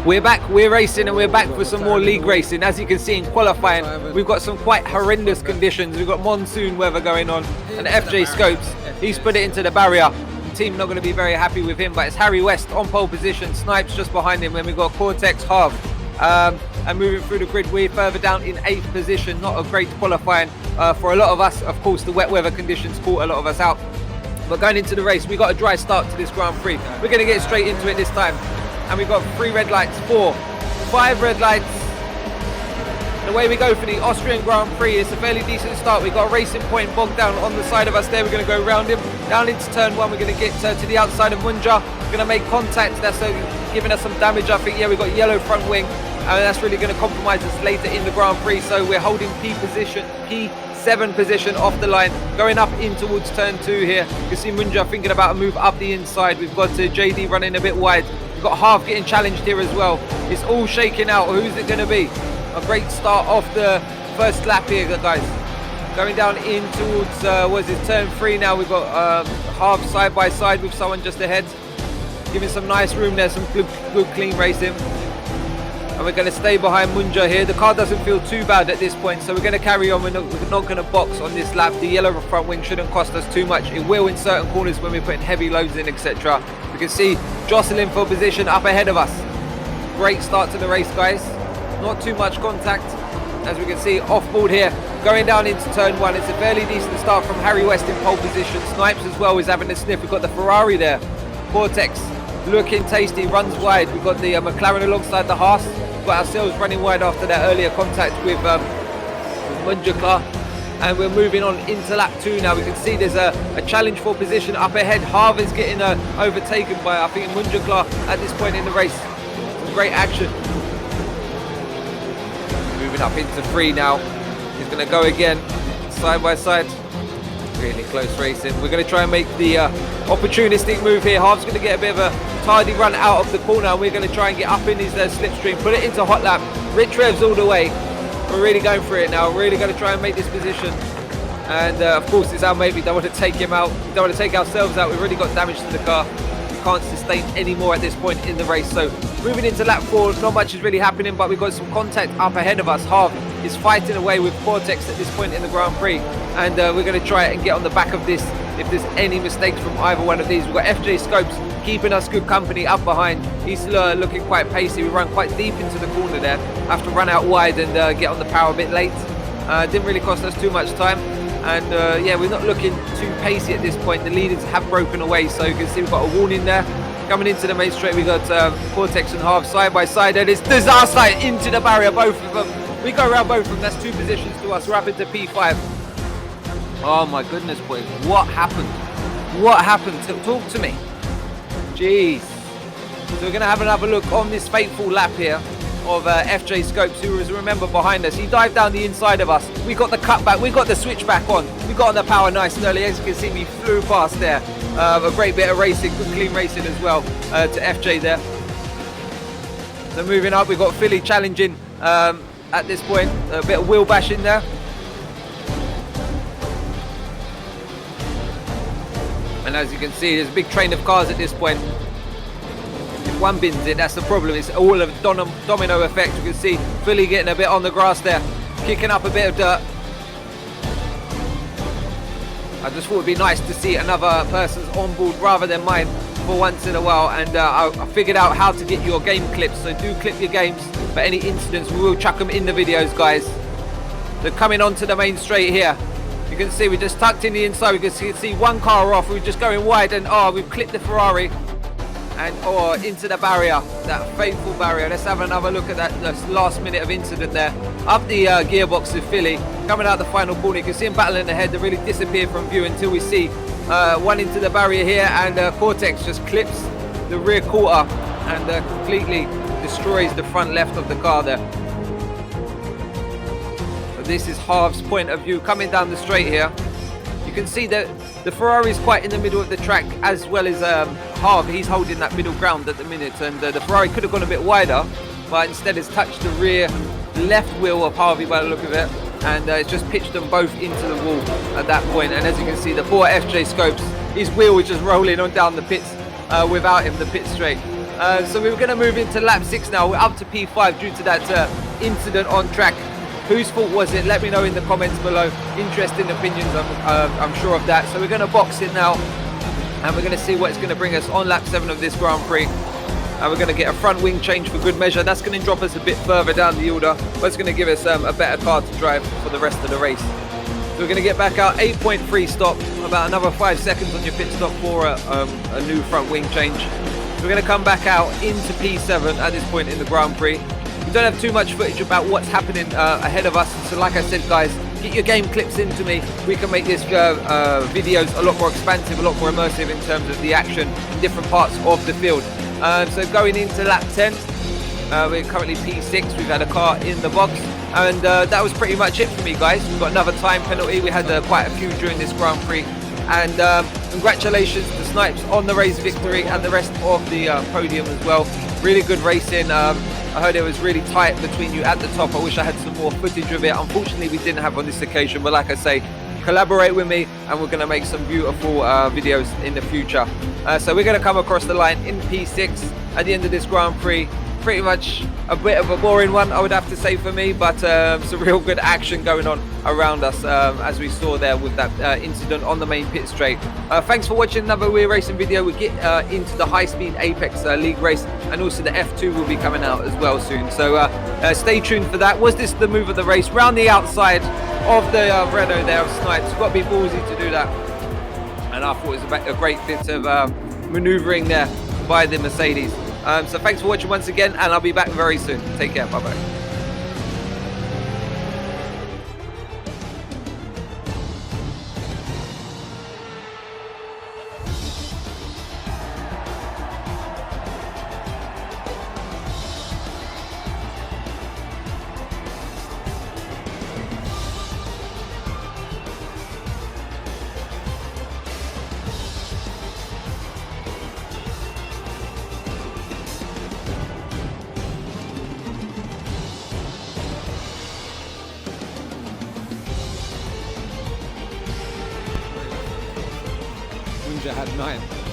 We're back, we're racing, and we're back for some more league racing. As you can see in qualifying, we've got some quite horrendous conditions. We've got monsoon weather going on, and FJ Scopes, he's put it into the barrier. The team not going to be very happy with him, but it's Harry West on pole position, Snipes just behind him, and we've got Cortex Harv. And moving through the grid, we're further down in 8th position. Not a great qualifying for a lot of us. Of course, the wet weather conditions caught a lot of us out. But going into the race, we got a dry start to this Grand Prix. We're going to get straight into it this time. And we've got 3 red lights, 4, 5 red lights. The way we go for the Austrian Grand Prix, it's a fairly decent start. We've got a Racing Point bogged down on the side of us there. We're going to go round him, down into turn 1. We're going to get to the outside of Munja. We're going to make contact. That's giving us some damage, I think. Yeah, we've got yellow front wing. And that's really going to compromise us later in the Grand Prix. So we're holding P7 position off the line, going up in towards turn 2 here. You can see Munja thinking about a move up the inside. We've got JD running a bit wide. We've got Harv getting challenged here as well. It's all shaking out. Who's it going to be? A great start off the first lap here, guys. Going down in towards, turn 3 now. We've got Harv side by side with someone just ahead. Giving some nice room there, some good clean racing. And we're going to stay behind Munja here. The car doesn't feel too bad at this point, so we're going to carry on. We're not going to box on this lap. The yellow front wing shouldn't cost us too much. It will in certain corners when we're putting heavy loads in, etc. We can see jostling for position up ahead of us. Great start to the race, guys. Not too much contact, as we can see off board here. Going down into turn 1. It's a fairly decent start from Harry West in pole position. Snipes as well is having a sniff. We've got the Ferrari there. Cortex looking tasty, runs wide. We've got the McLaren alongside the Haas. We've got ourselves running wide after that earlier contact with Munja. And we're moving on into lap 2 now. We can see there's a challenge for position up ahead. Harv is getting overtaken by, I think, Munja at this point in the race. Some great action. Moving up into 3 now. He's going to go again, side by side. Really close racing. We're going to try and make the opportunistic move here. Harv's going to get a bit of a tardy run out of the corner, and we're going to try and get up in his slipstream, put it into hot lap. Rich revs all the way. We're really going for it now. We're really going to try and make this position. And of course, it's our mate. We don't want to take him out. We don't want to take ourselves out. We've really got damage to the car. We can't sustain any more at this point in the race. So moving into lap 4, not much is really happening, but we've got some contact up ahead of us. Harv is fighting away with Cortex at this point in the Grand Prix. And we're going to try and get on the back of this if there's any mistakes from either one of these. We've got FJ Scopes keeping us good company up behind. He's looking quite pacey. We run quite deep into the corner there. Have to run out wide and get on the power a bit late. Didn't really cost us too much time. And yeah, we're not looking too pacey at this point. The leaders have broken away, so you can see we've got a warning there. Coming into the main straight, we've got Cortex and Harv side by side, and it's disaster into the barrier, both of them. We go around both of them. That's 2 positions to us. We're up into P5. Oh my goodness, boys. What happened? What happened? Talk to me. Jeez. So we're going to have another look on this fateful lap here of FJ Scopes, who was, remember, behind us. He dived down the inside of us. We got the cutback. We got the switchback on. We got on the power nice and early. As you can see, we flew past there. A great bit of racing, good clean racing as well to FJ there. So moving up, we've got Philly challenging at this point. A bit of wheel bashing there. And as you can see, there's a big train of cars at this point. If one bins it, that's the problem. It's all of domino effect. You can see Philly getting a bit on the grass there, kicking up a bit of dirt. I just thought it'd be nice to see another person's on board rather than mine for once in a while. And I figured out how to get your game clips. So do clip your games. For any incidents, we will chuck them in the videos, guys. They're coming onto the main straight here. You can see we just tucked in the inside. We can see one car off. We're just going wide, and we've clipped the Ferrari and into the barrier, that fateful barrier. Let's have another look at that last minute of incident there. Up the gearbox of Philly, coming out the final corner. You can see him battling ahead. They really disappear from view until we see one into the barrier here, and Cortex just clips the rear quarter and completely destroys the front left of the car there. This is Harv's point of view coming down the straight here. You can see that the Ferrari is quite in the middle of the track, as well as Harv. He's holding that middle ground at the minute, and the Ferrari could have gone a bit wider, but instead has touched the rear left wheel of Harvey by the look of it, and it's just pitched them both into the wall at that point. And as you can see, the poor FJ Scopes, his wheel was just rolling on down the pits without him, the pit straight. So we're going to move into lap 6 now. We're up to P5 due to that incident on track. Whose fault was it? Let me know in the comments below. Interesting opinions, I'm sure of that. So we're going to box in now, and we're going to see what it's going to bring us on lap 7 of this Grand Prix. And we're going to get a front wing change for good measure. That's going to drop us a bit further down the order, but it's going to give us a better car to drive for the rest of the race. So we're going to get back out, 8.3 stop, about another 5 seconds on your pit stop for a new front wing change. So we're going to come back out into P7 at this point in the Grand Prix. We don't have too much footage about what's happening ahead of us, so like I said, guys, get your game clips into me. We can make this videos a lot more expansive, a lot more immersive in terms of the action in different parts of the field. So going into lap 10, we're currently P6, we've had a car in the box, and that was pretty much it for me, guys. We've got another time penalty. We had quite a few during this Grand Prix, and congratulations to Snipes on the race victory and the rest of the podium as well. Really good racing. I heard it was really tight between you at the top. I wish I had some more footage of it. Unfortunately, we didn't have on this occasion, but like I say, collaborate with me and we're going to make some beautiful videos in the future. So we're going to come across the line in P6 at the end of this Grand Prix. Pretty much a bit of a boring one, I would have to say, for me, but some real good action going on around us, as we saw there with that incident on the main pit straight. Thanks for watching another We're Racing video. We get into the high-speed Apex League race, and also the F2 will be coming out as well soon. So stay tuned for that. Was this the move of the race? Round the outside of the Renault there of Snipes. Got to be ballsy to do that. And I thought it was a great bit of manoeuvring there by the Mercedes. So thanks for watching once again, and I'll be back very soon. Take care. Bye-bye. Ninja had 9.